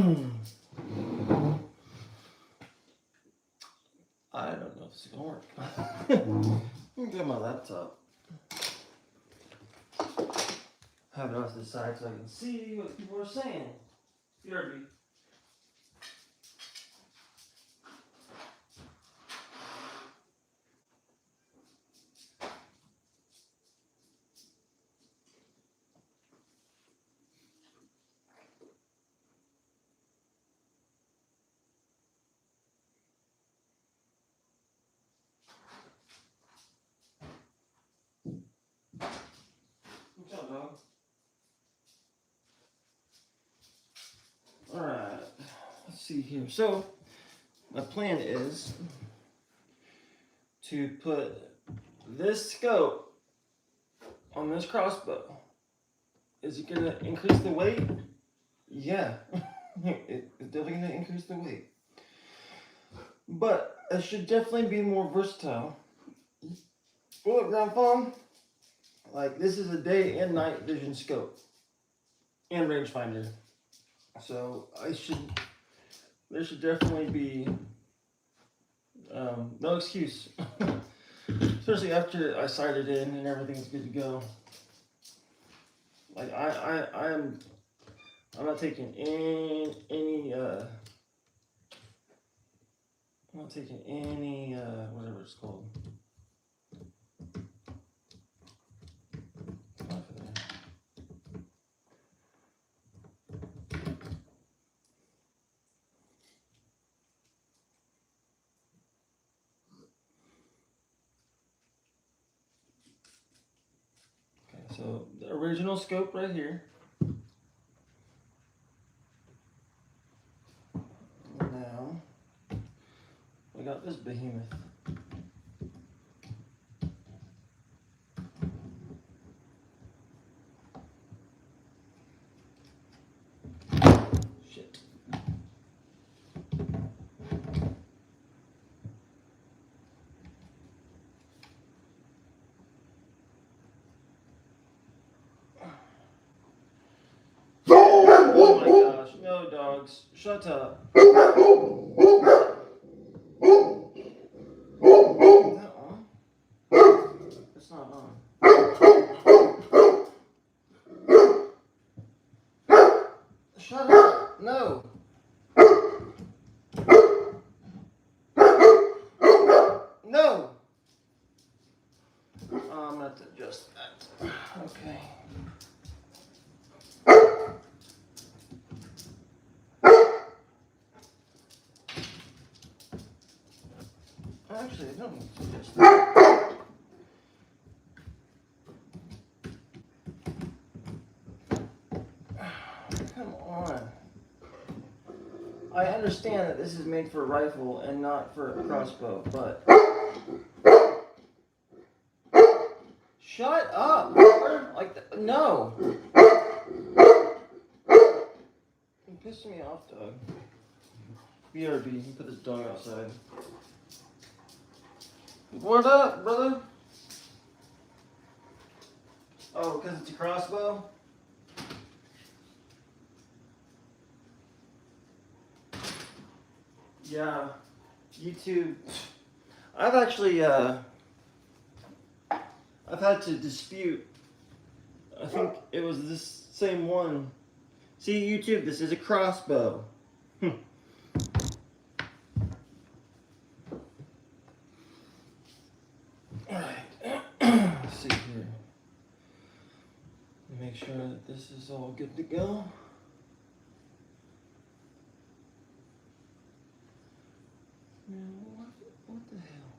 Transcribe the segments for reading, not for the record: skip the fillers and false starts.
I don't know if this is gonna work. Let me get my laptop. Have it off to the side so I can see what people are saying. BRB. What's up, dog? Alright, let's see here. So, my plan is to put this scope on this crossbow. Is it going to increase the weight? Yeah, it's definitely going to increase the weight. But it should definitely be more versatile. Bullet ground foam, like this is a day and night vision scope and rangefinder. So there should definitely be no excuse, especially after I sighted in and everything's good to go. Like I'm not taking any whatever it's called. So the original scope right here. Now we got this behemoth. Shit. Oh my gosh, no dogs. Shut up. Is that on? It's not on. Shut up. No. No. I'm gonna have to adjust that. Okay. Actually, I don't need to adjust that. Come on. I understand that this is made for a rifle and not for a crossbow, but... Shut up! Like, no! You're pissing me off, dog. BRB, you can put this dog outside. What up, brother? Oh, because it's a crossbow? Yeah, YouTube. I've actually, I've had to dispute. I think it was this same one. See, YouTube, this is a crossbow. Alright, let's see here. Make sure that this is all good to go. Now, what the hell?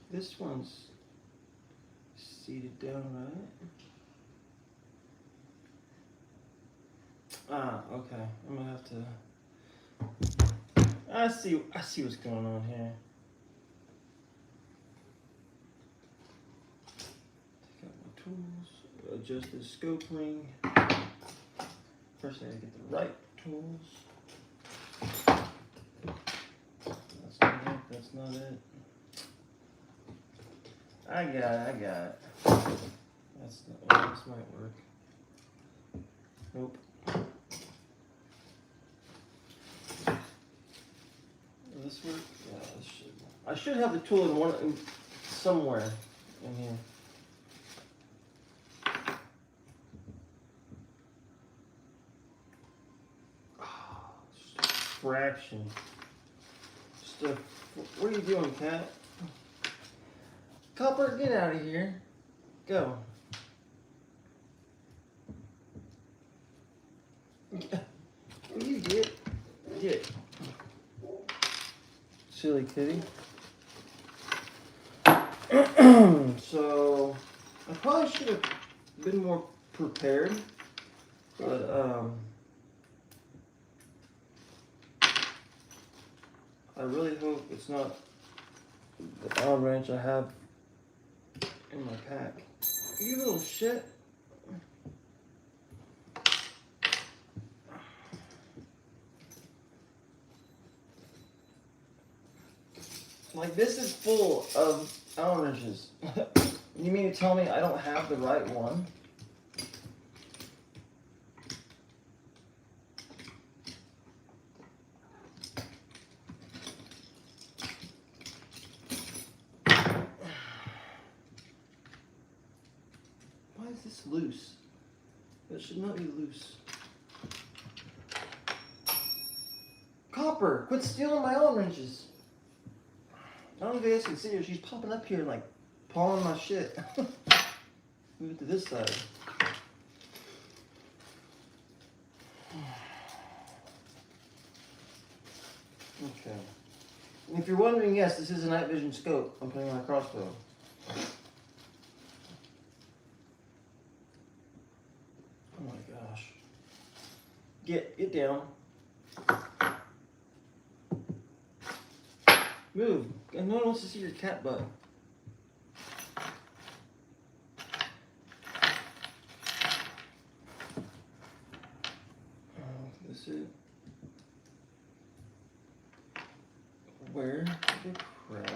This one's seated down, right? Ah, okay. I'm gonna have to. I see what's going on here. Take out my tools. Adjust the scope ring. First, I gotta get the right tools. That's not it. That's not it. I got it. That's not. Oh, this might work. Nope. this work? Yeah, this should. I should have the tool somewhere in here. Just a fraction. What are you doing, cat? Copper, get out of here. Go. You get. Silly kitty. So, I probably should have been more prepared, but I really hope it's not the Allen wrench I have in my pack. You little shit. Like, this is full of Allen wrenches. You mean to tell me I don't have the right one? Why is this loose? It should not be loose. Copper, quit stealing my Allen wrenches. I don't know if you guys can see her. She's popping up here and like pawing my shit. Move it to this side. Okay. And if you're wondering, yes, this is a night vision scope. I'm putting on a crossbow. Oh my gosh. Get down. Move. And no one wants to see your cat butt. This is. Where the crap?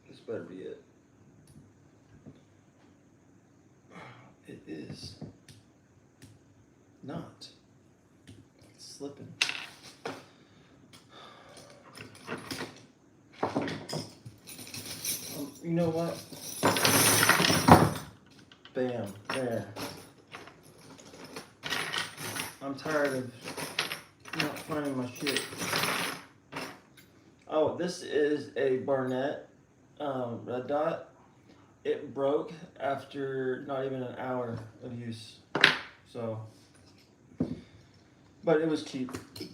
This better be it. It is not. It's slipping. You know what? Bam. There. I'm tired of not finding my shit. Oh, this is a Barnett red dot. It broke after not even an hour of use. So, but it was cheap.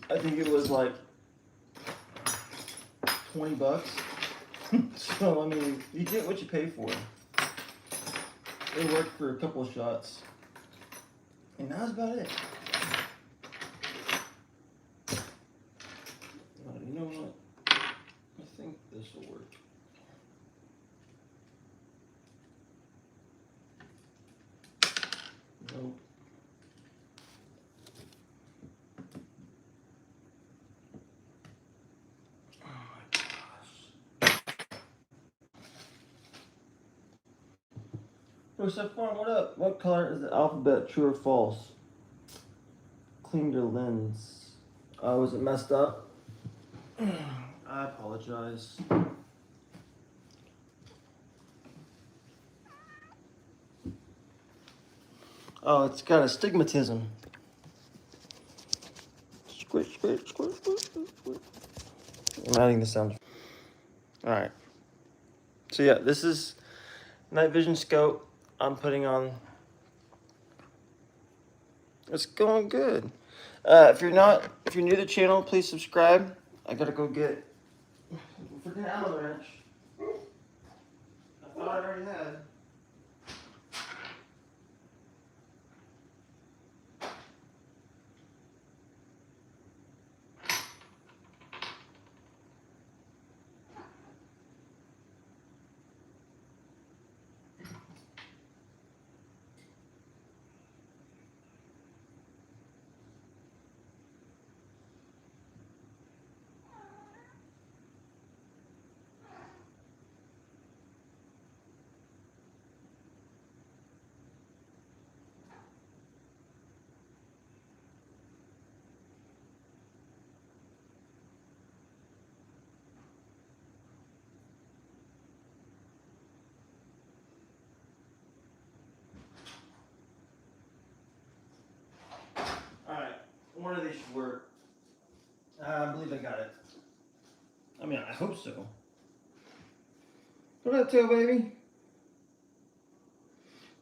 I think it was like $20. So, I mean, you get what you pay for. It worked for a couple of shots. And that's about it. You know what? I think this will work. Nope. Oh my gosh. Bro, Stephon, what up? What color is the alphabet, true or false? Cleaned your lens. Was it messed up? I apologize. Oh, it's got astigmatism. Squish, squish, squish, squish, squish, squish. I'm adding the sound. Alright. So yeah, this is night vision scope I'm putting on. It's going good. If you're new to the channel, please subscribe. I gotta go get a freaking Allen wrench. I thought I already had. they should work. I believe I got it. I mean, I hope so. What up, tail baby?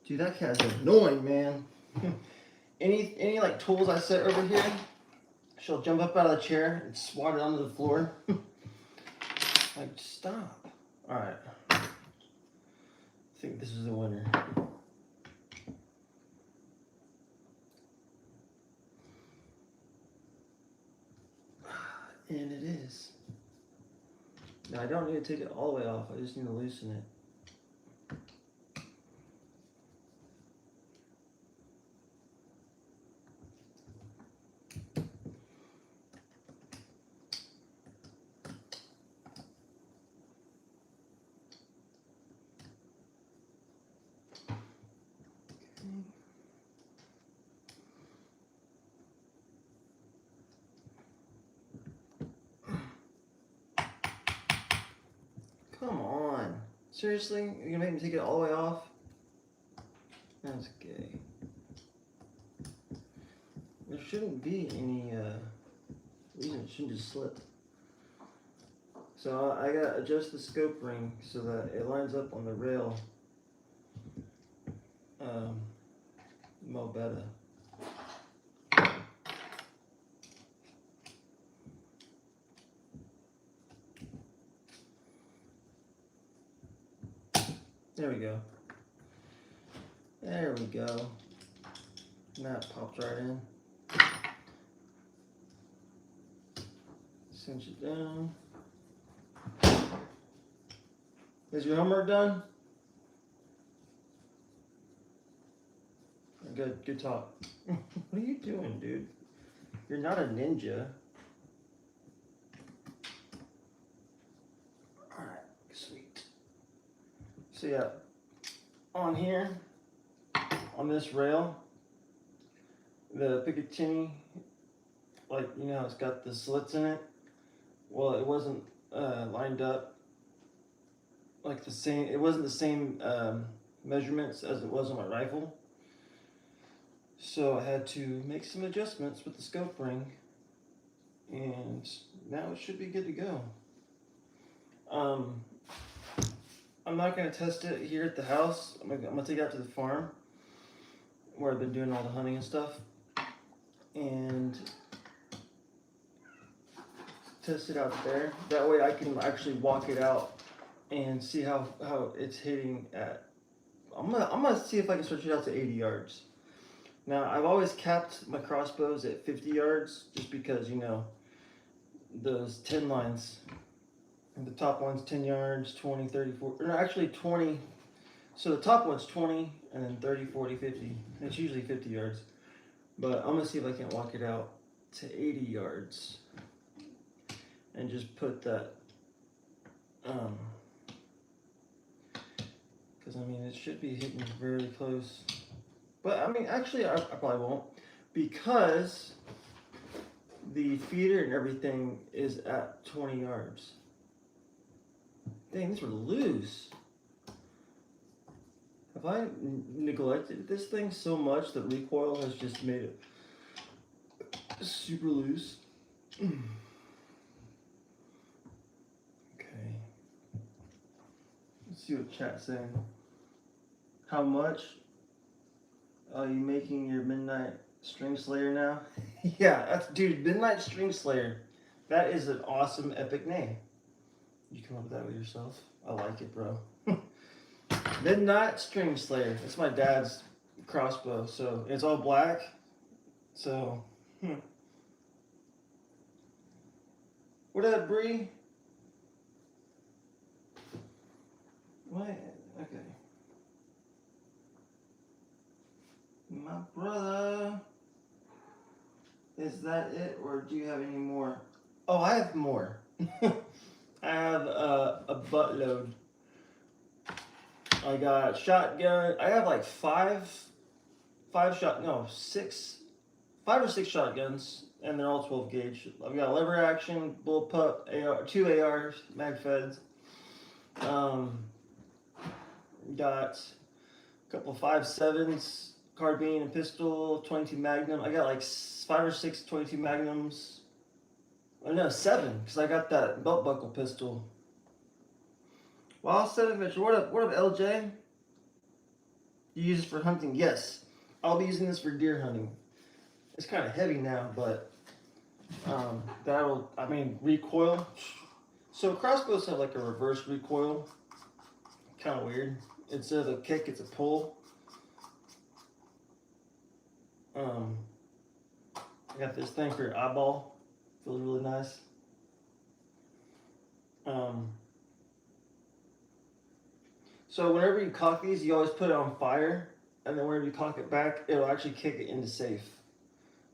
Dude, that cat's annoying, man. Any like tools I set over here, she'll jump up out of the chair and swat it onto the floor. Like, stop. All right. I think this is the winner. And it is. Now, I don't need to take it all the way off. I just need to loosen it. Come on. Seriously? You're gonna make me take it all the way off? That's gay. There shouldn't be any reason it shouldn't just slip. So I gotta adjust the scope ring so that it lines up on the rail. Mo better. There we go. There we go. And that popped right in. Cinch it down. Is your homework done? Good talk. What are you doing, dude? You're not a ninja. Alright, sweet. So yeah, on here, on this rail, the Picatinny, like, you know, it's got the slits in it. Well, it wasn't lined up like the same, it wasn't the same measurements as it was on my rifle. So I had to make some adjustments with the scope ring, and now it should be good to go. I'm not going to test it here at the house. I'm going to take it out to the farm where I've been doing all the hunting and stuff, and test it out there. That way I can actually walk it out and see how it's hitting at. I'm gonna see if I can stretch it out to 80 yards. Now, I've always capped my crossbows at 50 yards just because, you know, those 10 lines. And the top one's 10 yards, 20, 30, 40, no, actually 20. So the top one's 20, and then 30, 40, 50. It's usually 50 yards. But I'm going to see if I can walk it out to 80 yards. And just put that, because, I mean, it should be hitting very close. But, I mean, actually, I probably won't, because the feeder and everything is at 20 yards. Dang, these were loose. Have I neglected this thing so much that recoil has just made it super loose? Okay. Let's see what chat's saying. How much? Are you making your Midnight String Slayer now? Yeah, that's, dude, Midnight String Slayer. That is an awesome, epic name. You come up with that with yourself? I like it, bro. Midnight String Slayer. That's my dad's crossbow, so it's all black. So, What up, Bree? What? Okay. My brother. Is that it, or do you have any more? Oh, I have more. I have a buttload. I got shotgun. I have like five or six shotguns, and they're all 12 gauge. I've got lever action, bullpup, AR, 2 ARs, mag feds. Got a couple 5.7s, carbine and pistol, 22 Magnum. I got like 5 or 6 22 Magnums. Oh no, 7, because I got that belt buckle pistol. Well, Savage, what up, LJ? You use this for hunting? Yes. I'll be using this for deer hunting. It's kind of heavy now, but recoil. So crossbows have like a reverse recoil. Kind of weird. Instead of a kick, it's a pull. I got this thing for your eyeball. Feels really nice. So whenever you cock these, you always put it on fire, and then whenever you cock it back, it'll actually kick it into safe.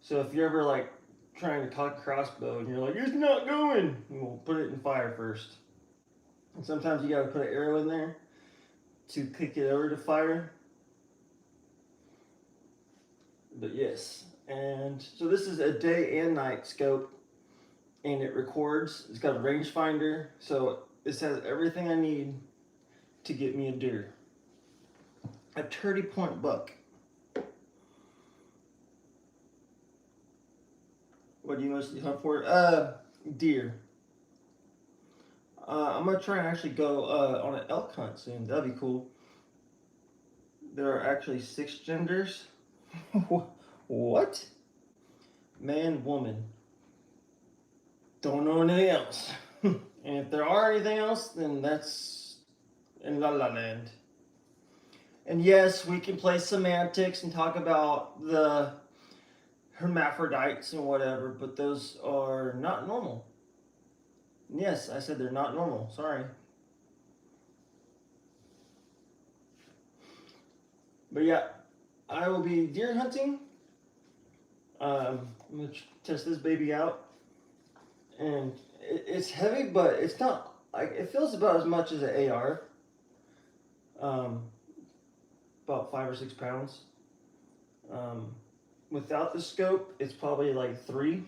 So if you're ever like trying to cock a crossbow and you're like, it's not going, we'll put it in fire first. And sometimes you gotta put an arrow in there to kick it over to fire. But yes, and so this is a day and night scope, and it records. It's got a rangefinder, so this has everything I need to get me a deer. A 30-point buck. What do you mostly hunt for? Deer. I'm gonna try and actually go on an elk hunt soon. That'd be cool. There are actually 6 genders. What? Man, woman. Don't know anything else. And if there are anything else, then that's in La La Land. And yes, we can play semantics and talk about the hermaphrodites and whatever, but those are not normal. Yes, I said they're not normal. Sorry. But yeah, I will be deer hunting. I'm going to test this baby out. And it's heavy, but it's not, like, it feels about as much as an AR. About 5 or 6 pounds. Without the scope, it's probably like 3.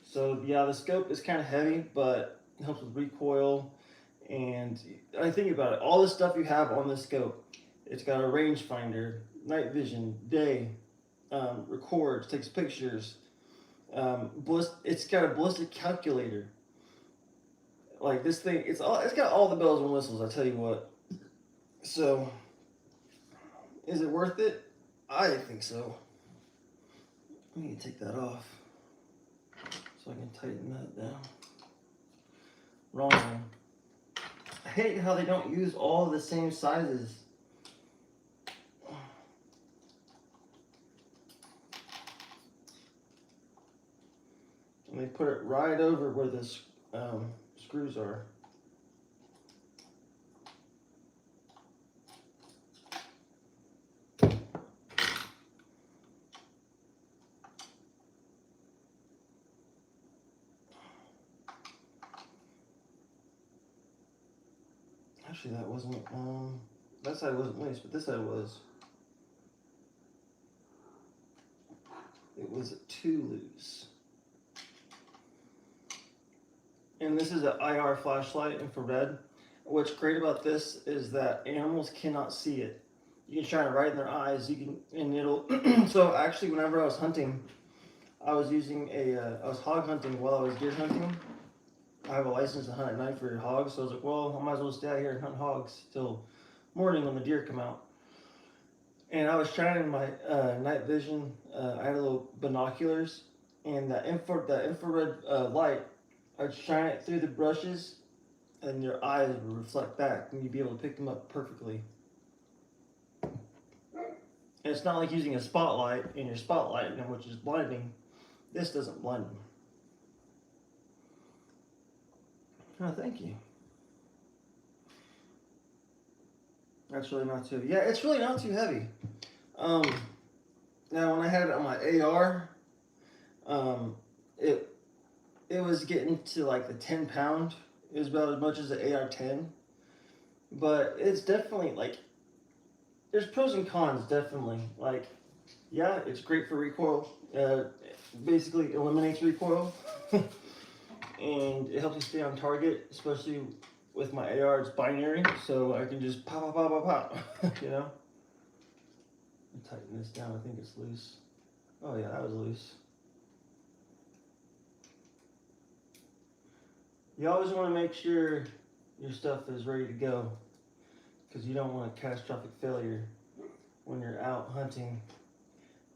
So yeah, the scope is kind of heavy, but it helps with recoil. And I think about it, all the stuff you have on the scope, it's got a rangefinder, night vision, day, records, takes pictures. It's got a ballistic calculator. Like this thing, it's got all the bells and whistles. I tell you what. So, is it worth it? I think so. I need to take that off so I can tighten that down. Wrong one. I hate how they don't use all the same sizes. And they put it right over where the screws are. Actually, that wasn't, that side wasn't loose, but this side was. It was too loose. And this is an IR flashlight, infrared. What's great about this is that animals cannot see it. You can shine it right in their eyes. You can, and it'll. So actually, whenever I was hunting, I was using I was hog hunting while I was deer hunting. I have a license to hunt at night for hogs, so I was like, well, I might as well stay out here and hunt hogs till morning when the deer come out. And I was shining my night vision. I had little binoculars, and that infrared light, I'd shine it through the brushes, and your eyes would reflect back, and you'd be able to pick them up perfectly. And it's not like using a spotlight in your spotlight, which is blinding. This doesn't blind them. Oh, thank you. That's really not too. Yeah, it's really not too heavy. Now when I had it on my AR, it was getting to like the 10-pound. It was about as much as the AR-10, but it's definitely like there's pros and cons. Definitely, like, yeah, it's great for recoil. Basically eliminates recoil. And it helps you stay on target, especially with my AR. It's binary, so I can just pop, pop, pop, pop, pop. You know. Tighten this down. I think it's loose. Oh yeah, that was loose. You always want to make sure your stuff is ready to go, because you don't want a catastrophic failure when you're out hunting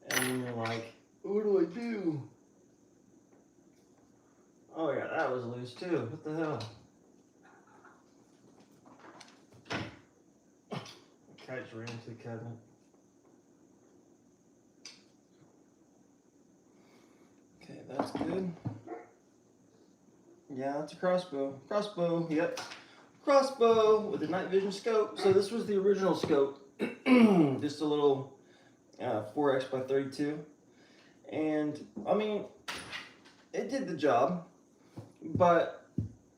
and then you're like, what do I do? Oh yeah, that was loose too. What the hell? The cat just ran into the cabinet. Okay, that's good. Yeah, that's a crossbow. Crossbow, yep. Crossbow with a night vision scope. So this was the original scope. Just a little 4x by 32. And, I mean, it did the job. But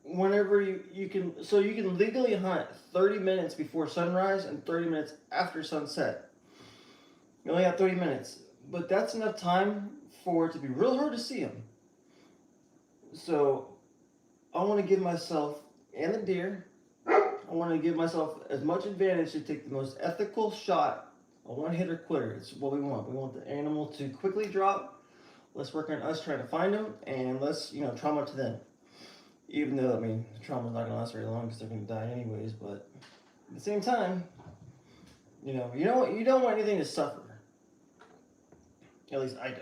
whenever you can, so you can legally hunt 30 minutes before sunrise and 30 minutes after sunset. You only have 30 minutes. But that's enough time for it to be real hard to see them. So I want to give myself and the deer, I want to give myself as much advantage to take the most ethical shot, a one-hitter quitter. It's what we want. We want the animal to quickly drop. Let's work on us trying to find them, and let's, trauma to them. Even though, I mean, the trauma's not going to last very long because they're going to die anyways, but at the same time, you don't want anything to suffer. At least I don't.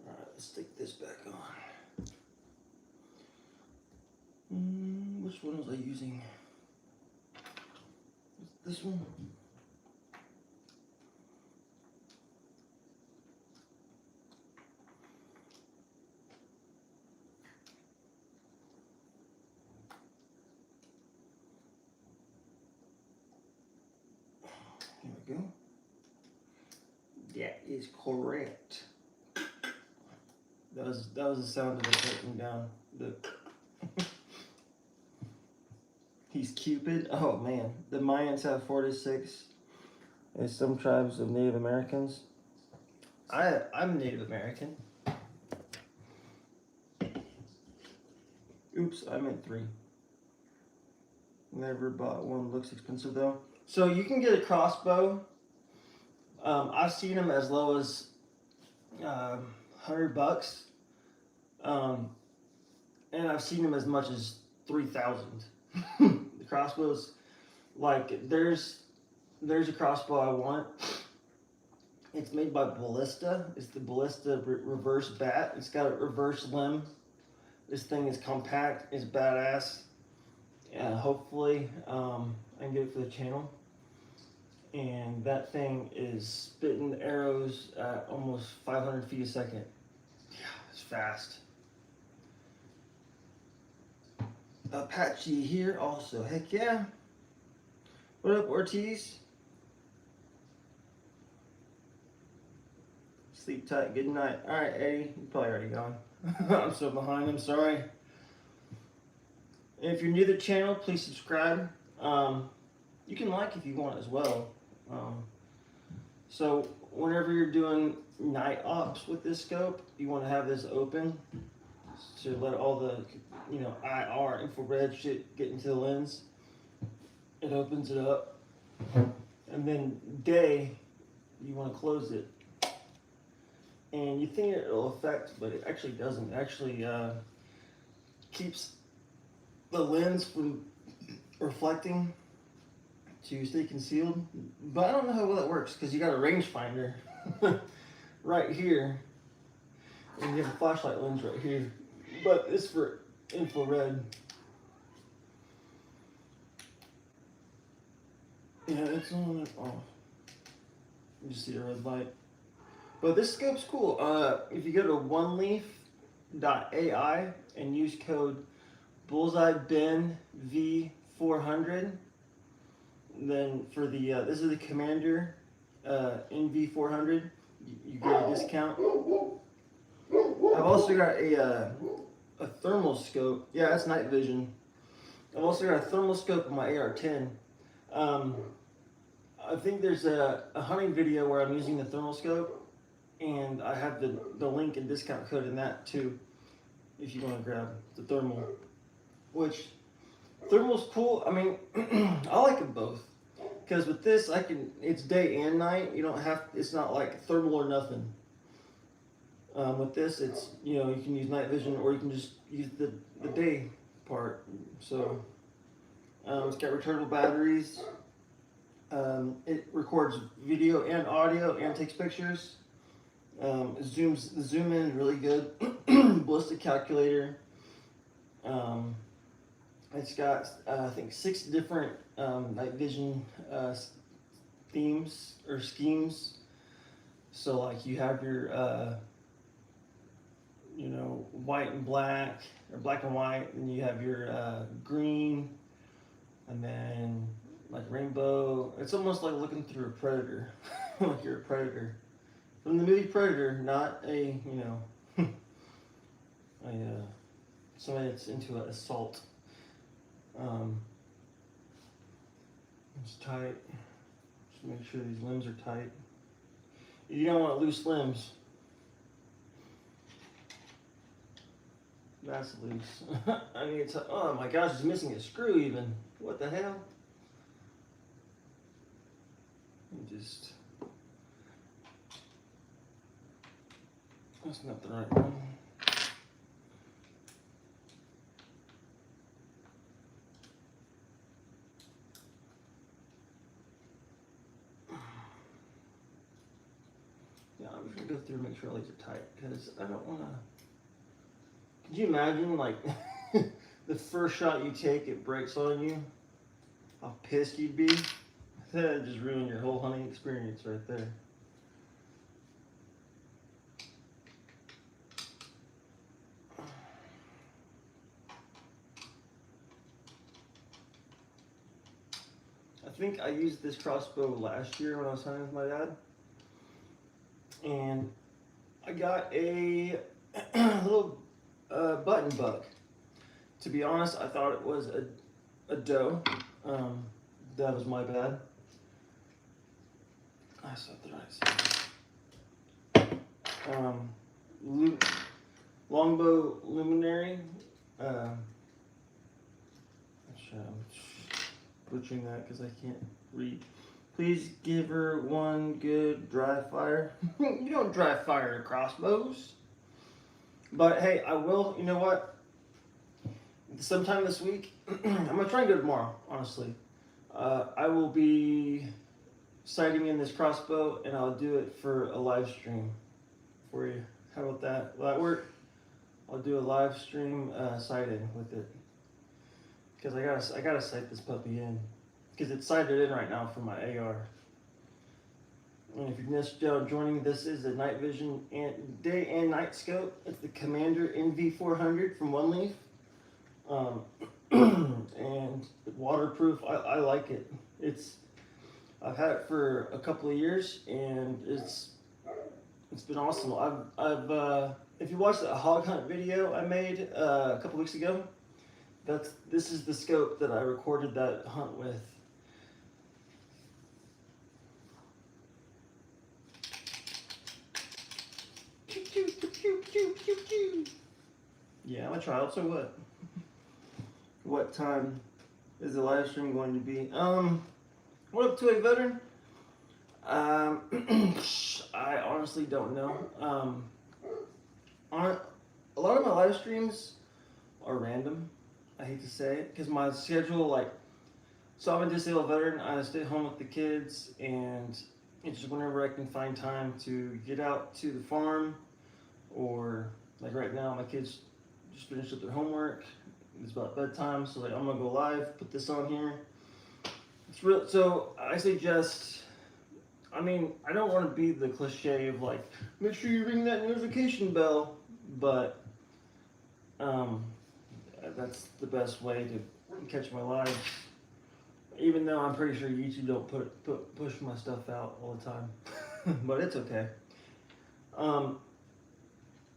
Alright, let's stick this back on. Which one was I using? This one? Here we go. That is correct. That was the sound of it taking down the. He's Cupid. Oh man, the Mayans have 4 to 6. There's some tribes of Native Americans. I'm Native American. Oops, I meant 3. Never bought one. Looks expensive though. So you can get a crossbow. I've seen them as low as $100, and I've seen them as much as 3,000. The crossbows, like there's a crossbow I want. It's made by Ballista. It's the Ballista reverse bat. It's got a reverse limb. This thing is compact. It's badass. Hopefully, I can get it for the channel. And that thing is spitting arrows at almost 500 feet a second. Yeah, it's fast. Apache here also. Heck yeah. What up, Ortiz? Sleep tight. Good night. All right, Eddie. You're probably already gone. I'm so behind. I'm sorry. And if you're new to the channel, please subscribe. You can like if you want as well. So whenever you're doing night ops with this scope, you want to have this open to let all the IR infrared shit get into the lens. It opens it up, and then day you want to close it. And you think it'll affect, but it actually doesn't. It actually keeps the lens from reflecting to stay concealed. But I don't know how well that works because you got a rangefinder right here, and you have a flashlight lens right here. But it's for infrared. Yeah, it's on and off. You just see a red light. But this scope's cool. If you go to oneleaf.ai and use code Bullseye Ben V400, then for the this is the Commander NV400, you get a discount. I've also got a thermal scope. Yeah, that's night vision. I've also got a thermal scope on my AR-10. I think there's a hunting video where I'm using the thermal scope, and I have the link and discount code in that too, if you want to grab the thermal, which Thermal's cool. I mean, I like them both. Because with this, it's day and night. You don't have, it's not like thermal or nothing. With this, it's, you can use night vision or you can just use the day part. So, it's got returnable batteries. It records video and audio and takes pictures. Zoom in really good. Ballistic calculator. It's got I think 6 different night vision themes or schemes. So like you have your white and black or black and white, and you have your green, and then like rainbow. It's almost like looking through a predator, like you're a predator from the movie Predator, not a somebody that's into an assault. It's tight. Just make sure these limbs are tight. You don't want loose limbs. That's loose. I mean, oh my gosh, it's missing a screw even. What the hell? Just, that's not the right one. Yeah, I'm just gonna go through and make sure all these are tight because I don't wanna. Could you imagine, like, the first shot you take, it breaks on you? How pissed you'd be? That'd just ruin your whole hunting experience right there. I think I used this crossbow last year when I was hunting with my dad. And I got a little button buck. To be honest, I thought it was a doe. That was my bad. I saw the right side. Longbow luminary. I'm butchering that because I can't read. Please give her one good dry fire. You don't dry fire crossbows. But hey, I will, you know what? Sometime this week, I'm going to try and go tomorrow, honestly. I will be sighting in this crossbow and I'll do it for a live stream for you. How about that? Will that work? I'll do a live stream sighting with it. Because I gotta sight this puppy in. Because it's sighted in right now for my AR. And if you're just joining, this is a night vision and day and night scope. It's the Commander NV400 from One Leaf. And waterproof. I like it. I've had it for a couple of years and it's been awesome. If you watched the hog hunt video I made a couple weeks ago, this is the scope that I recorded that hunt with. Yeah, I'm a child, so what? What time is the live stream going to be? What up to a veteran? I honestly don't know. A lot of my live streams are random. I hate to say it, because my schedule, so I'm a disabled veteran. I stay home with the kids, and it's just whenever I can find time to get out to the farm, or like right now, my kids just finished up their homework. It's about bedtime, so I'm gonna go live, put this on here. It's real. So I suggest. I mean, I don't want to be the cliche of make sure you ring that notification bell, but that's the best way to catch my lives. Even though I'm pretty sure YouTube don't push my stuff out all the time, but it's okay.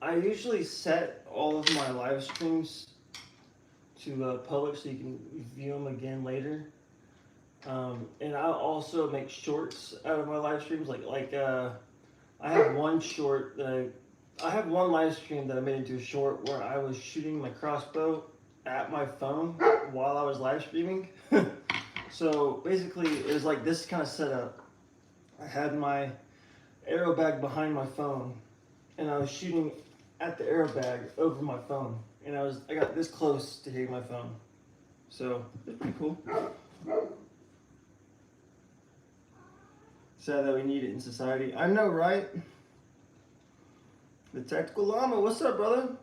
I usually set all of my live streams to public so you can view them again later. And I'll also make shorts out of my live streams. I have one short I have one live stream that I made into a short where I was shooting my crossbow at my phone while I was live streaming. So basically, it was like this kind of setup. I had my arrow bag behind my phone, and I was shooting at the arrow bag over my phone, and I got this close to hitting my phone. So it's pretty cool. Sad that we need it in society. I know, right? The Tactical Llama, what's up, brother?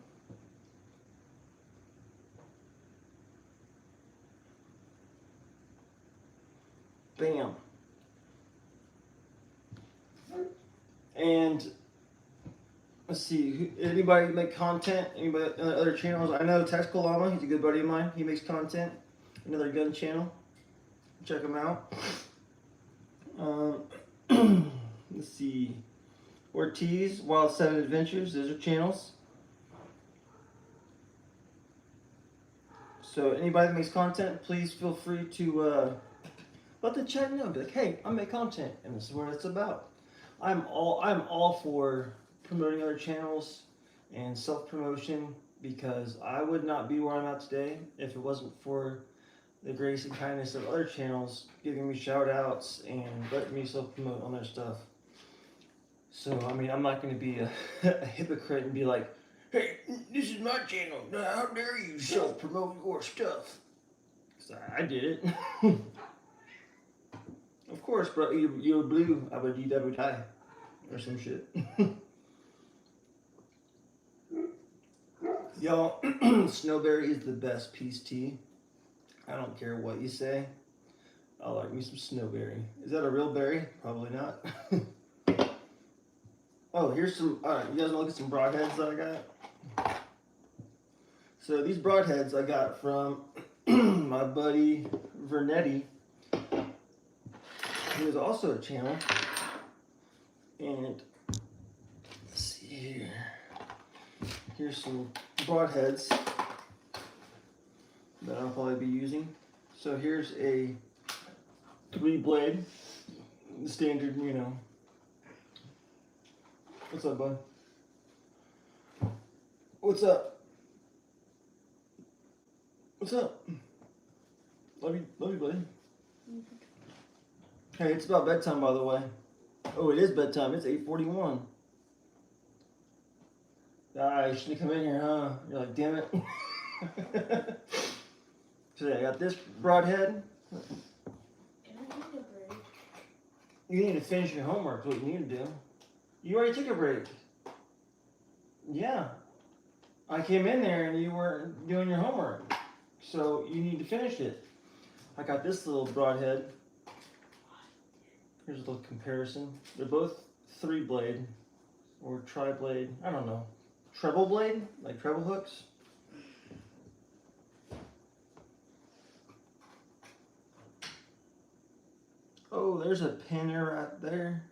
Bam. And let's see, anybody make content? Anybody on other channels? I know Tactical Llama, he's a good buddy of mine. He makes content. Another gun channel. Check him out. Let's see. Ortiz, Wild 7 Adventures, those are channels. So anybody that makes content, please feel free to let the chat know. Be like, hey, I make content, and this is what it's about. I'm all for promoting other channels and self-promotion, because I would not be where I'm at today if it wasn't for the grace and kindness of other channels giving me shout outs and letting me self-promote on their stuff. So, I mean, I'm not going to be a hypocrite and be like, hey, this is my channel, how dare you self-promote your stuff? Because I did it. Of course, bro, you're blue, I would die or some shit. Y'all, Snowberry is the best peace tea. I don't care what you say. I like me some Snowberry. Is that a real berry? Probably not. Oh, here's some, alright, you guys wanna look at some broadheads that I got? So these broadheads I got from my buddy Vernetti, who is also a channel. And let's see here. Here's some broadheads that I'll probably be using. So here's a 3-blade, the standard, you know. What's up, bud? What's up? What's up? Love you, buddy. Hey, it's about bedtime, by the way. Oh, it is bedtime. It's 8:41. Ah, you shouldn't come in here, huh? You're like, damn it. So yeah, I got this broadhead. You need to finish your homework. What you need to do. You already took a break. Yeah. I came in there and you weren't doing your homework. So you need to finish it. I got this little broadhead. Here's a little comparison. They're both 3-blade or tri-blade. I don't know. Treble blade? Like treble hooks? Oh, there's a pinner right there.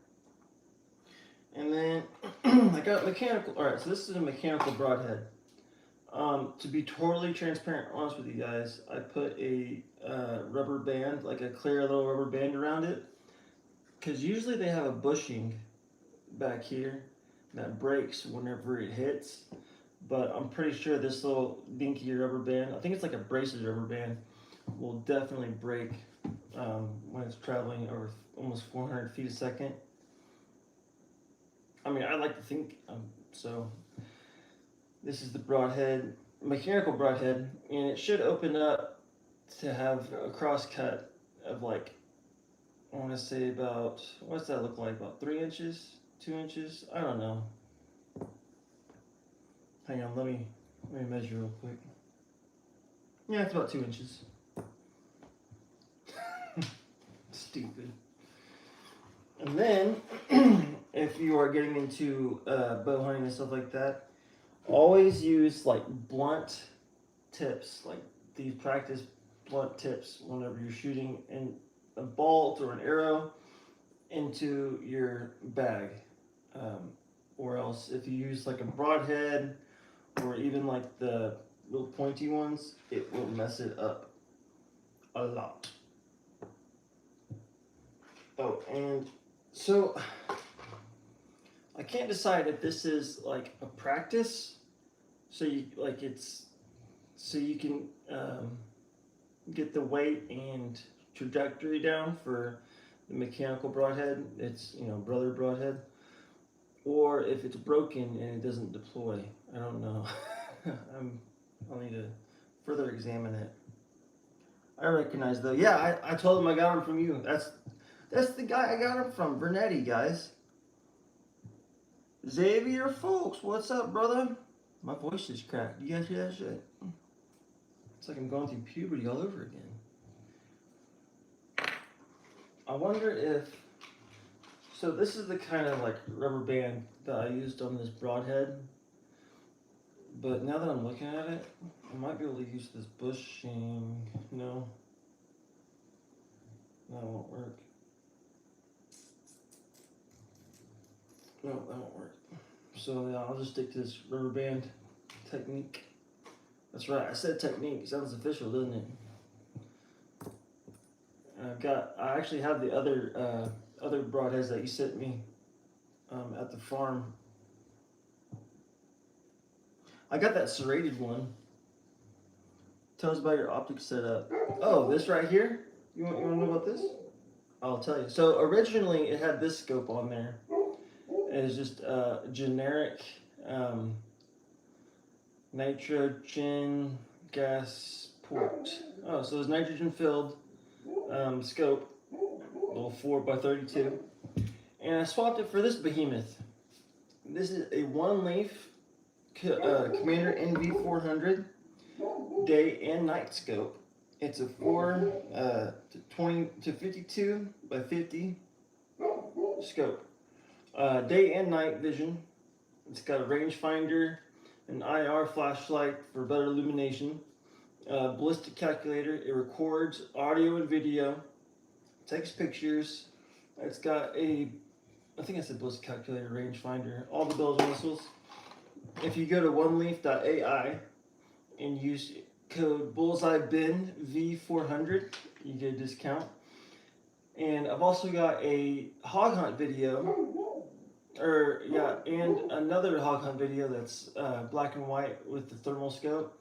And then I got mechanical. Alright, so this is a mechanical broadhead. To be totally transparent, honest with you guys, I put a rubber band, like a clear little rubber band around it. Because usually they have a bushing back here that breaks whenever it hits. But I'm pretty sure this little dinky rubber band, I think it's like a braces rubber band, will definitely break when it's traveling over almost 400 feet a second. I mean, I like to think so. This is the broadhead, mechanical broadhead, and it should open up to have a cross cut of like, I want to say about, what's that look like? About 3 inches, 2 inches? I don't know. Hang on, let me measure real quick. Yeah, it's about 2 inches. Stupid. And then, if you are getting into bow hunting and stuff like that, always use like blunt tips, like these practice blunt tips whenever you're shooting in a bolt or an arrow into your bag. Or else if you use like a broadhead or even like the little pointy ones, it will mess it up a lot. Oh, and so I can't decide if this is like a practice, so you like it's so you can get the weight and trajectory down for the mechanical broadhead. It's, you know, brother broadhead. Or if it's broken and it doesn't deploy. I don't know. I'll need to further examine it. I recognize though. Yeah, I told him I got him from you. That's the guy I got him from. Vernetti, guys. Xavier Folks, what's up, brother? My voice is cracked. You guys hear that shit? It's like I'm going through puberty all over again. I wonder if... So this is the kind of like rubber band that I used on this broadhead. But now that I'm looking at it, I might be able to use this bushing. No. That won't work. No, that won't work. So yeah, I'll just stick to this rubber band technique. That's right, I said technique. It sounds official, doesn't it? I actually have the other broadheads that you sent me at the farm. I got that serrated one. Tell us about your optic setup. Oh, this right here? You want to know about this? I'll tell you. So originally it had this scope on there. It was just a generic nitrogen gas port. Oh, so it's nitrogen filled scope, little 4x32. And I swapped it for this behemoth. This is a one leaf Commander NV400 day and night scope. It's a 20 to 52 by 50 scope. Day and night vision. It's got a rangefinder, an IR flashlight for better illumination, ballistic calculator. It records audio and video, takes pictures. It's got a, I think I said ballistic calculator, rangefinder, all the bells and whistles. If you go to oneleaf.ai and use code Bullseye Ben V400, you get a discount. And I've also got a hog hunt video, and another hog hunt video that's black and white with the thermal scope.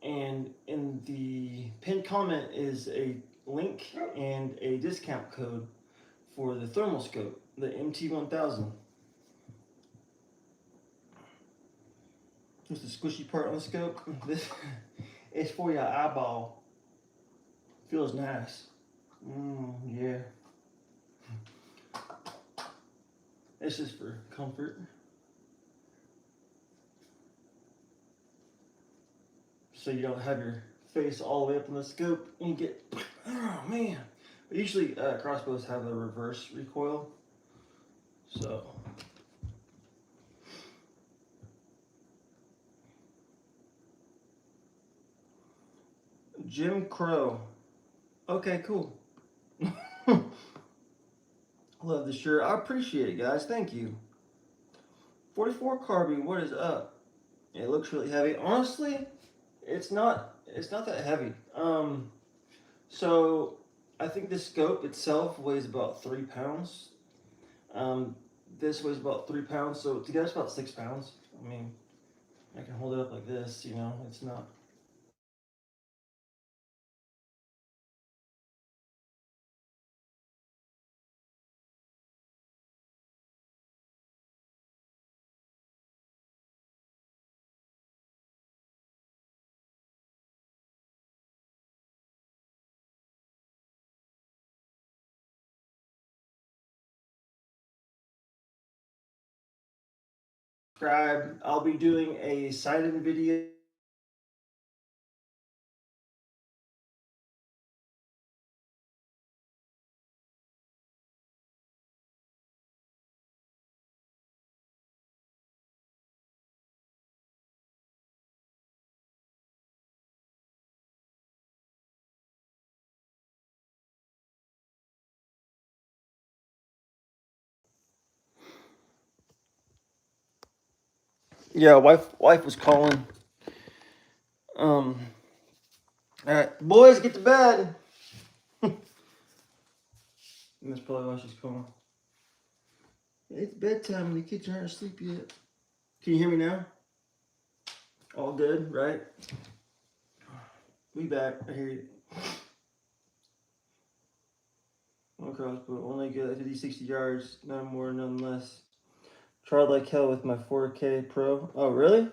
And in the pinned comment is a link and a discount code for the thermal scope, the MT1000. What's the squishy part on the scope? This is for your eyeball. Feels nice. Yeah. It's just for comfort. So you don't have your face all the way up on the scope and you get, oh man. But usually crossbows have a reverse recoil. So. Jim Crow. Okay, cool. Love the shirt. I appreciate it, guys. Thank you. 44 carbine. What is up? It looks really heavy. Honestly, it's not that heavy. So I think the scope itself weighs about 3 pounds. This weighs about 3 pounds. So together it's about 6 pounds. I mean, I can hold it up like this. You know, it's not. Subscribe. I'll be doing a sight-in video. Yeah, wife was calling. All right, boys, get to bed. And that's probably why she's calling. It's bedtime and the kids aren't asleep yet. Can you hear me now? All good, right? We back. I hear you. One crossbow, only good at 50, 60 yards, none more, none less. Tried like hell with my 4K Pro. Oh, really?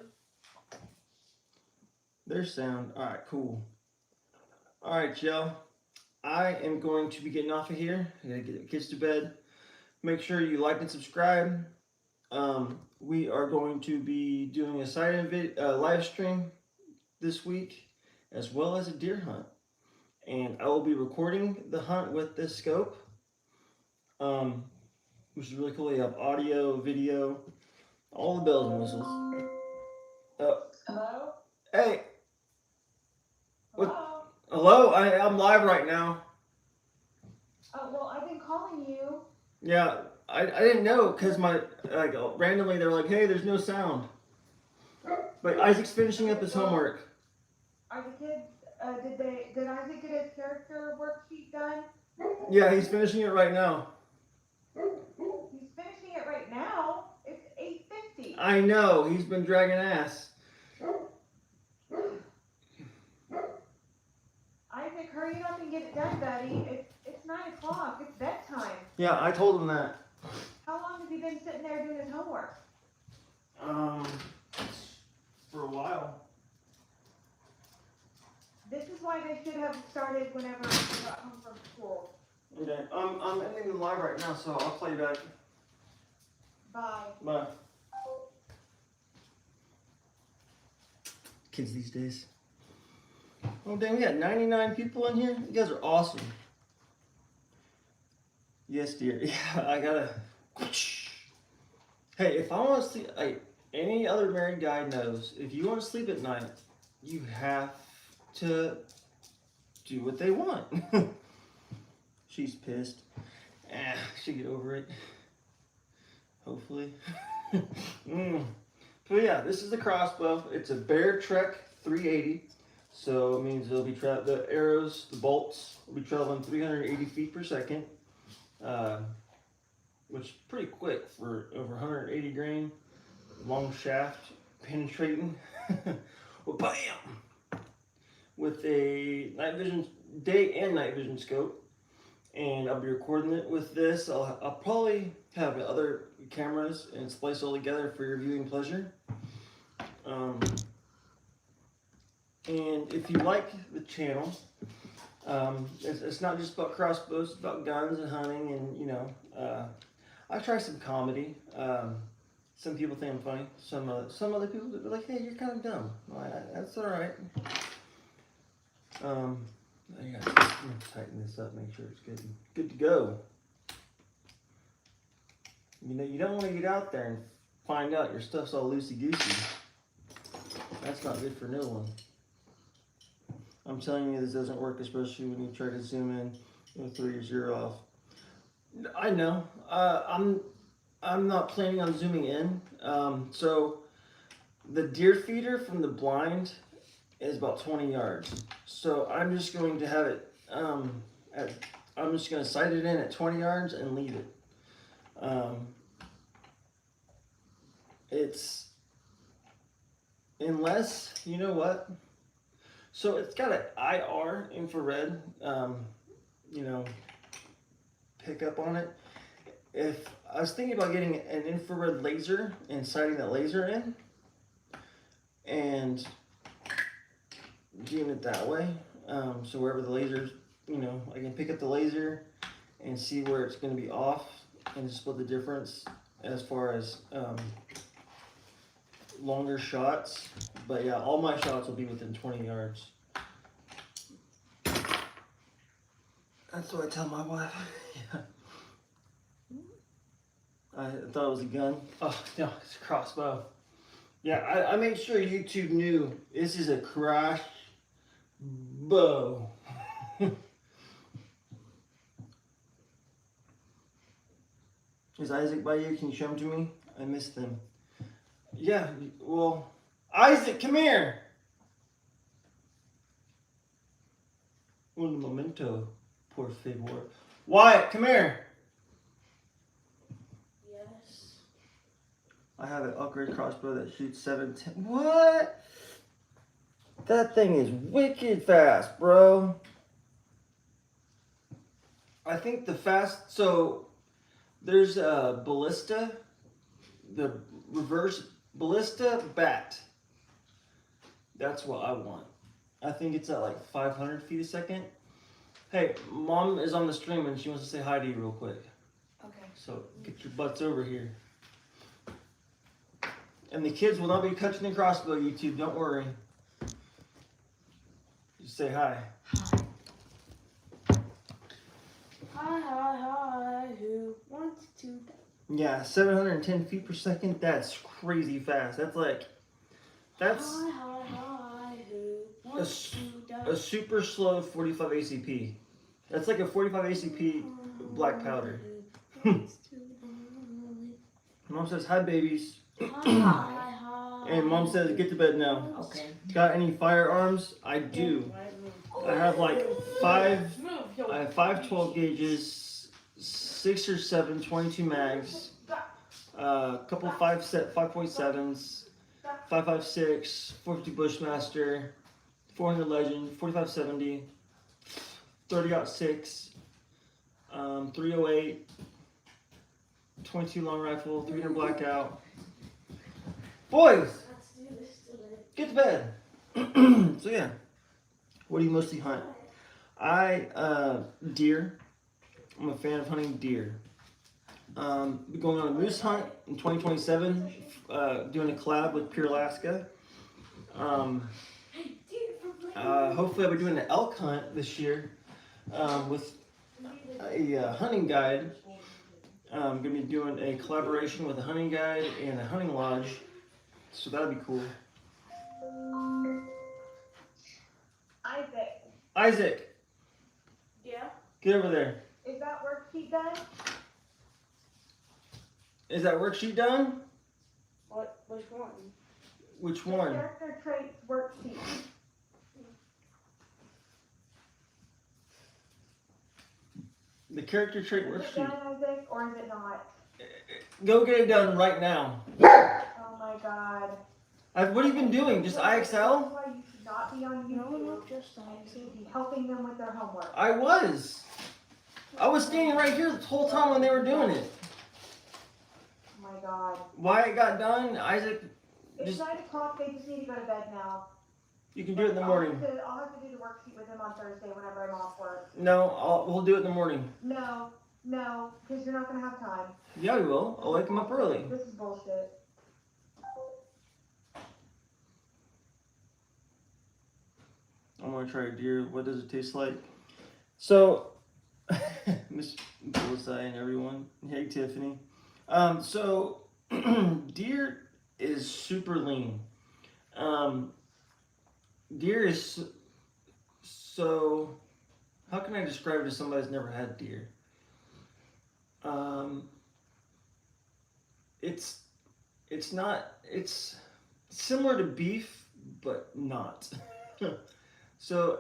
There's sound. Alright, cool. Alright, y'all. I am going to be getting off of here. I gotta get the kids to bed. Make sure you like and subscribe. We are going to be doing a live stream this week, as well as a deer hunt. And I will be recording the hunt with this scope, which is really cool. You have audio, video, all the bells and whistles. Hello? Hey. Hello? What? Hello? I'm live right now. Well, I've been calling you. Yeah, I didn't know because randomly they're like, hey, there's no sound. But Isaac's finishing up his homework. Are the kids, did Isaac get his character worksheet done? Yeah, he's finishing it right now. He's finishing it right now? It's 8:50. I know, he's been dragging ass. Isaac, hurry up and get it done, buddy. It's 9 o'clock. It's bedtime. Yeah, I told him that. How long has he been sitting there doing his homework? For a while. This is why they should have started whenever he got home from school. Okay, I'm ending the live right now, so I'll play you back. Bye. Bye. Kids these days. Oh dang, we got 99 people in here. You guys are awesome. Yes, dear. Yeah, I gotta. Hey, if I want to sleep, any other married guy knows, if you want to sleep at night, you have to do what they want. She's pissed. She'll get over it. Hopefully. But yeah, this is the crossbow. It's a Bear Trek 380. So it means it'll be the arrows, the bolts will be traveling 380 feet per second. Which is pretty quick for over 180 grain. Long shaft, penetrating. Well, bam! With a day and night vision scope. And I'll be recording it with this. I'll probably have other cameras and splice all together for your viewing pleasure. And if you like the channel, it's not just about crossbows, it's about guns and hunting, and I try some comedy. Some people think I'm funny. Some other people are like, hey, you're kind of dumb. Well, that's all right. I'm gonna tighten this up, make sure it's good to go. You don't want to get out there and find out your stuff's all loosey-goosey. That's not good for no one. I'm telling you, this doesn't work, especially when you try to zoom in and throw your zero off. I know. I'm not planning on zooming in. So the deer feeder from the blind is about 20 yards. So I'm just going to have it. I'm just going to sight it in at 20 yards and leave it. It's unless you know what. So it's got an IR infrared, pickup on it. If I was thinking about getting an infrared laser and sighting that laser in, and doing it that way. So wherever the laser's, I can pick up the laser and see where it's going to be off, and just split the difference as far as longer shots. But yeah, all my shots will be within 20 yards. That's what I tell my wife. Yeah. I thought it was a gun. Oh, no, it's a crossbow. Yeah, I made sure YouTube knew this is a crossbow. Is Isaac by you? Can you show him to me? I missed them. Yeah, well, Isaac, come here. Un momento, por favor. Wyatt, come here. Yes. I have an upgrade crossbow that shoots 710. What? That thing is wicked fast, bro. I think the fast, so there's a ballista, the reverse ballista bat. That's what I want. I think it's at like 500 feet a second. Hey, mom is on the stream and she wants to say hi to you real quick. Okay. So get your butts over here. And the kids will not be touching the crossbow, YouTube, don't worry. Just say hi. Hi, who wants to? Yeah, 710 feet per second, that's crazy fast. That's Hi, who wants to? a super slow 45 ACP. That's like a 45 ACP black powder. Mom says, hi babies. Hi. And mom says, get to bed now. Okay. Got any firearms? I do. I have like I have 5 12 gauges, 6 or 7 22 mags, a couple 5.7s, 5.56, 450 Bushmaster, 400 Legend, 4570, 30-06, 308, 22 long rifle, 300 blackout. Boys, get to bed. So yeah, what do you mostly hunt? Deer. I'm a fan of hunting deer. Be going on a moose hunt in 2027, doing a collab with Pure Alaska. Hopefully I'll be doing an elk hunt this year with a hunting guide. I'm going to be doing a collaboration with a hunting guide and a hunting lodge, so that'll be cool. Isaac! Yeah? Get over there. Is that worksheet done? Is that worksheet done? Which one? Which one? Character traits worksheet. The character trait Is it worksheet. done, Isaac, or is it not? Go get it done right now. Oh my god. What have you been doing? Just IXL? That's why you should not be on YouTube. No, not just You should be helping them with their homework. I was standing right here the whole time when they were doing it. Oh my god. Why it got done, Isaac, It's just, 9 o'clock, they just need to go to bed now. you can do it in the morning. I'll have to do the worksheet with them on Thursday whenever I'm off work. No, we'll do it in the morning. No, because you're not going to have time. Yeah, we will. I'll wake him up early. This is bullshit. I'm gonna try a deer. What does it taste like? So, Miss Bullseye and everyone. Hey, Tiffany. So, deer is super lean. Deer is so. How can I describe it to somebody that's never had deer? It's similar to beef, but not. So,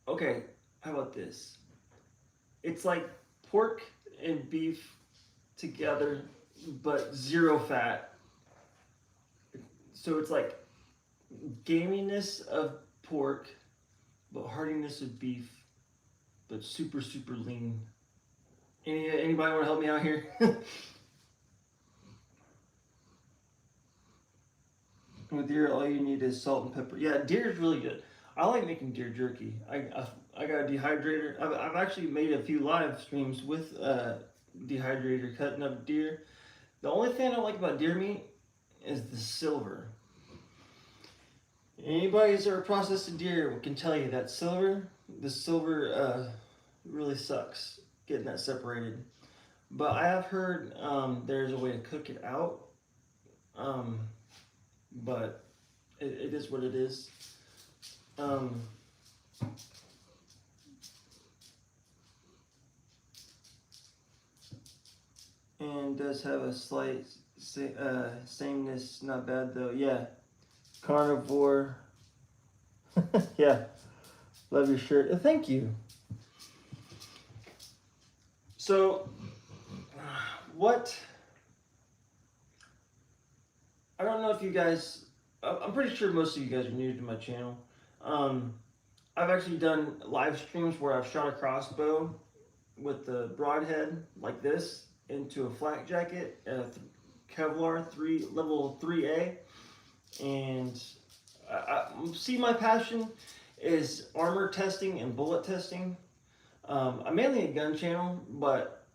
okay, how about this? It's like pork and beef together, but zero fat. So it's like gaminess of pork, but heartiness of beef, but super, super lean. Anybody want to help me out here? With deer, all you need is salt and pepper. Yeah, deer is really good. I like making deer jerky. I got a dehydrator. I've actually made a few live streams with dehydrator cutting up deer. The only thing I don't like about deer meat is the silver. Anybody who's ever processed a deer can tell you that the silver really sucks getting that separated. But I have heard there's a way to cook it out. But it is what it is. And does have a slight sameness, not bad though. Yeah, carnivore. Yeah, love your shirt. Thank you. So, what? I don't know if you guys. I'm pretty sure most of you guys are new to my channel. I've actually done live streams where I've shot a crossbow with the broadhead like this into a flak jacket, Kevlar level 3A, and I see my passion is armor testing and bullet testing. I'm mainly a gun channel, but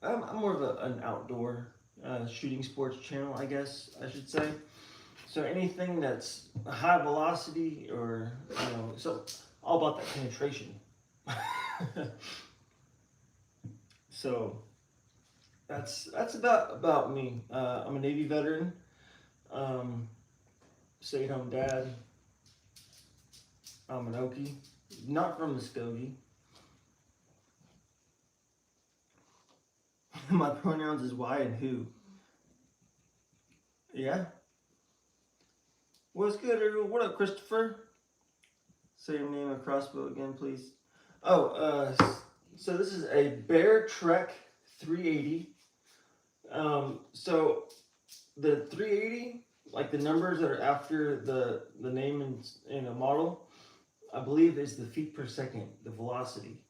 I'm more of an outdoor shooting sports channel, I guess I should say. So anything that's high velocity or, so all about that penetration. So that's about me. I'm a Navy veteran, stay-at-home dad. I'm an Okie, not from Muskogee. My pronouns is why and who. Yeah. What's good, everyone? What up, Christopher? Say your name of Crossbow again, please. Oh, so this is a Bear Trek 380. So the 380, like the numbers that are after the name in a model, I believe is the feet per second, the velocity.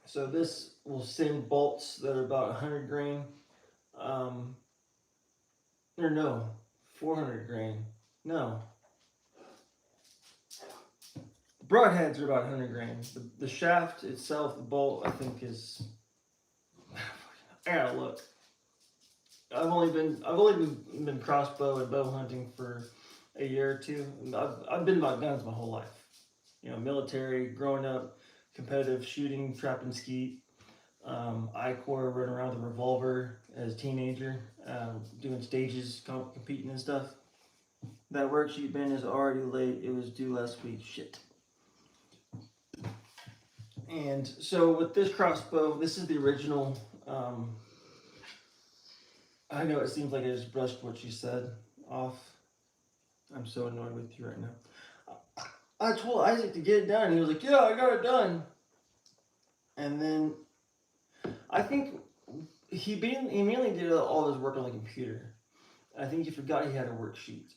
So this will send bolts that are about 100 grain. Or no, 400 grain. No. Broadheads are about 100 grain. The shaft itself, the bolt, I think is. I gotta look. I've only been crossbow and bow hunting for a year or two. I've been about guns my whole life. Military, growing up, competitive shooting, trap and skeet. I-Corps, running around with a revolver as a teenager, doing stages, competing and stuff. That worksheet, Ben, is already late. It was due last week. Shit. And so with this crossbow, this is the original. I know it seems like I just brushed what you said off. I'm so annoyed with you right now. I told Isaac to get it done. And he was like, yeah, I got it done. And then I think he mainly did all his work on the computer. I think he forgot he had a worksheet.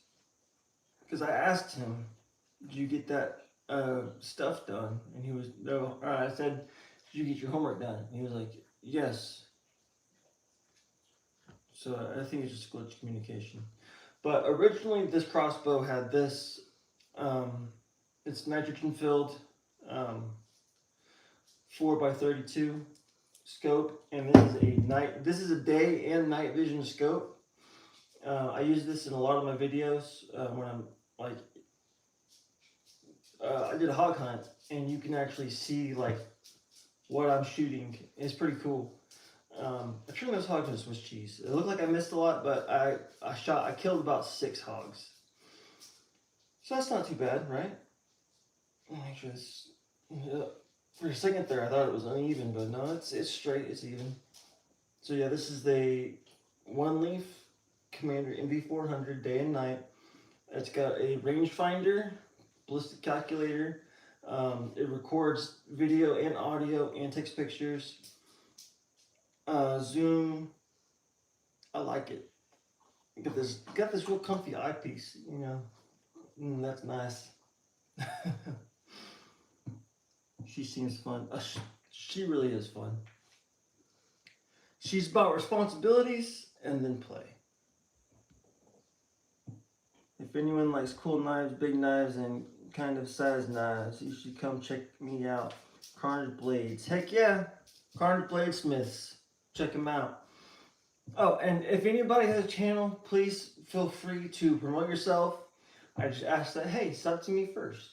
Because I asked him, did you get that stuff done? And he was, no. I said, did you get your homework done? And he was like, yes. So I think it's just glitch communication. But originally this crossbow had this, it's nitrogen filled 4x32 scope, and this is a day and night vision scope. I use this in a lot of my videos when I'm like, I did a hog hunt, and you can actually see like what I'm shooting. It's pretty cool. I trimmed those hogs with Swiss cheese. It looked like I missed a lot, but I killed about 6 hogs. So that's not too bad, right? Make sure this, for a second there, I thought it was uneven, but no, it's straight, it's even. So yeah, this is the One Leaf Commander MV400 day and night. It's got a rangefinder, ballistic calculator. It records video and audio and takes pictures. Zoom. I like it. Got this real comfy eyepiece. That's nice. She seems fun. She really is fun. She's about responsibilities and then play. If anyone likes cool knives, big knives, and kind of size knives, you should come check me out. Carnage Blades. Heck yeah. Carnage Bladesmiths. Check them out. Oh, and if anybody has a channel, please feel free to promote yourself. I just ask that, hey, sub to me first.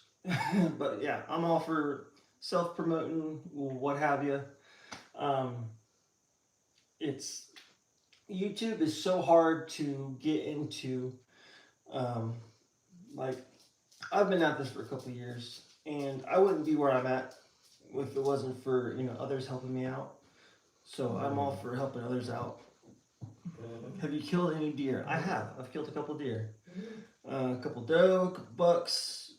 But yeah, I'm all for self-promoting, what have you. YouTube is so hard to get into. Like, I've been at this for a couple of years, and I wouldn't be where I'm at if it wasn't for others helping me out. So I'm all for helping others out. Have you killed any deer? I have. I've killed a couple deer. A couple doe, a couple bucks,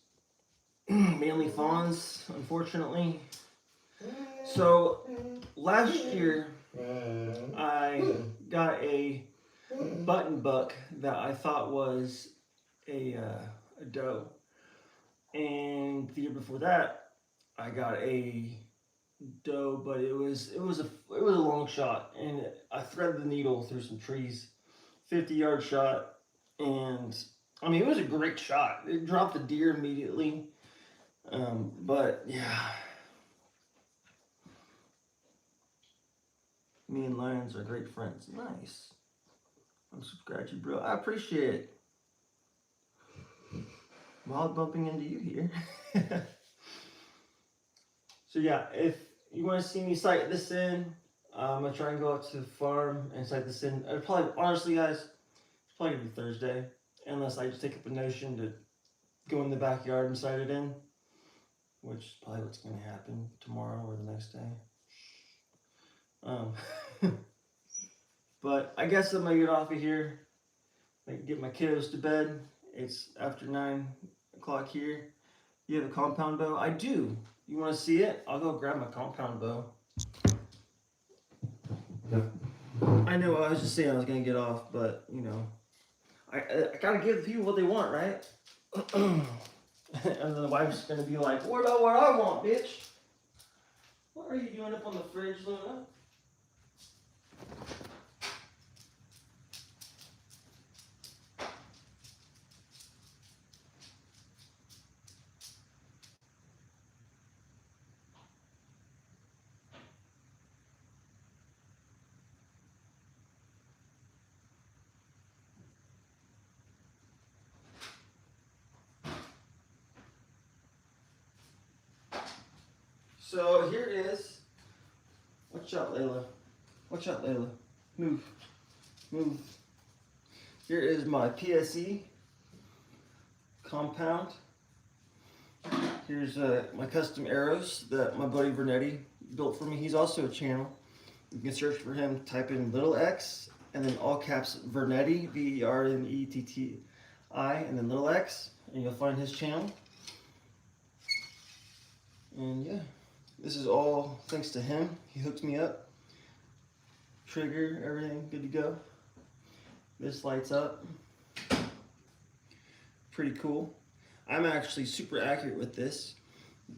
mainly fawns, unfortunately. So last year, I got a button buck that I thought was a doe. And the year before that, I got a doe, but it was a long shot, and I threaded the needle through some trees, 50-yard shot, and I mean it was a great shot. It dropped the deer immediately, but yeah, me and lions are great friends. Nice. I'm subscribed to you, bro. I appreciate it. While bumping into you here. So yeah, if you want to see me sight this in, I'm gonna try and go out to the farm and sight this in. I'd probably, honestly, guys, it's probably gonna be Thursday, unless I just take up a notion to go in the backyard and sight it in, which is probably what's gonna happen tomorrow or the next day. But I guess I'm gonna get off of here. Get my kiddos to bed. It's after 9 o'clock here. You have a compound bow? I do. You want to see it? I'll go grab my compound bow. I know, I was just saying I was going to get off, but, you know, I got to give the people what they want, right? And then the wife's going to be like, what about what I want, bitch? What are you doing up on the fridge, Luna? So here is, watch out, Layla. Watch out, Layla. Move. Move. Here is my PSE compound. Here's my custom arrows that my buddy Vernetti built for me. He's also a channel. You can search for him, type in little x, and then all caps Vernetti, V-E-R-N-E-T-T-I, and then little x, and you'll find his channel. And yeah, this is all thanks to him. He hooked me up. Trigger, everything, good to go. This lights up. Pretty cool. I'm actually super accurate with this,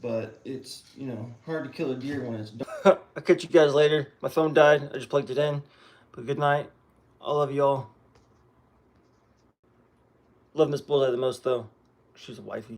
but it's, you know, hard to kill a deer when it's dark. I'll catch you guys later. My phone died. I just plugged it in. But good night. I love y'all. Love Miss Bullseye the most, though. She's a wifey.